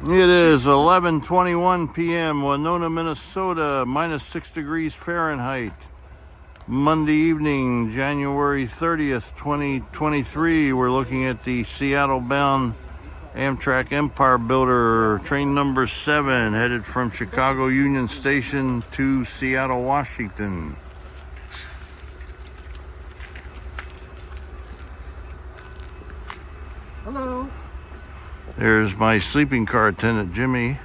It is 11:21 p.m. Winona, Minnesota, -6 degrees Fahrenheit. Monday evening, January 30th, 2023. We're looking at the Seattle-bound Amtrak Empire Builder, train number 7, headed from Chicago Union Station to Seattle, Washington. Hello. There's my sleeping car attendant, Jimmie.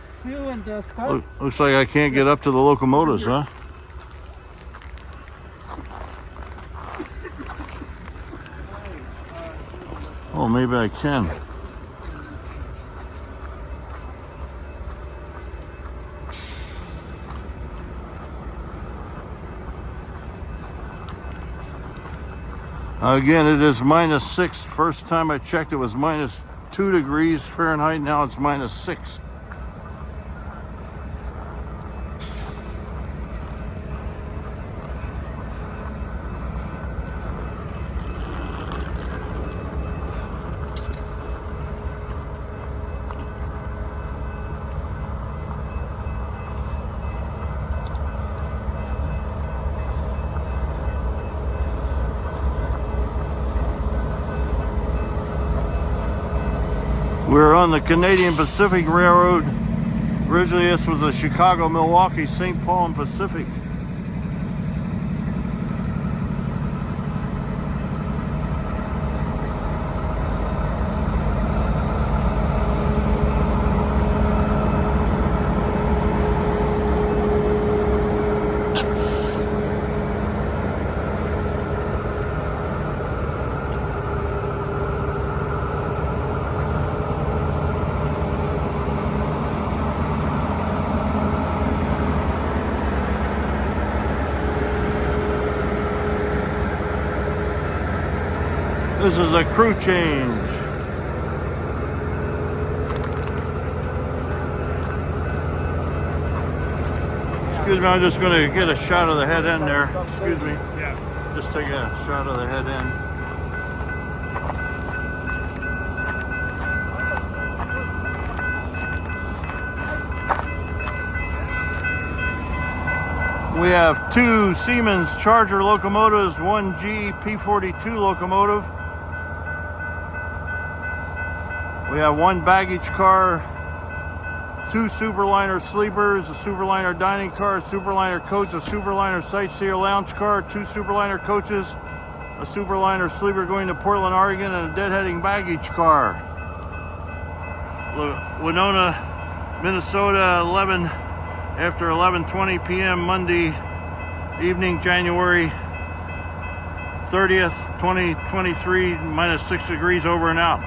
See you in the sky. Looks like I can't get up to the locomotives, huh? Oh, maybe I can. Again, it is -6. First time I checked, it was -2 degrees Fahrenheit. Now it's -6. We're on the Canadian Pacific Railroad. Originally, this was the Chicago, Milwaukee, St. Paul, and Pacific. This is a crew change. Excuse me, I'm just going to get a shot of the head end there. Excuse me. Yeah. Just take a shot of the head end. We have 2 Siemens Charger locomotives, 1 P42 locomotive. We have 1 baggage car, 2 Superliner sleepers, a Superliner dining car, a Superliner coach, a Superliner sightseer lounge car, 2 Superliner coaches, a Superliner sleeper going to Portland, Oregon, and a deadheading baggage car. Winona, Minnesota, after 11:20 p.m. Monday evening, January 30th, 2023, -6 degrees over and out.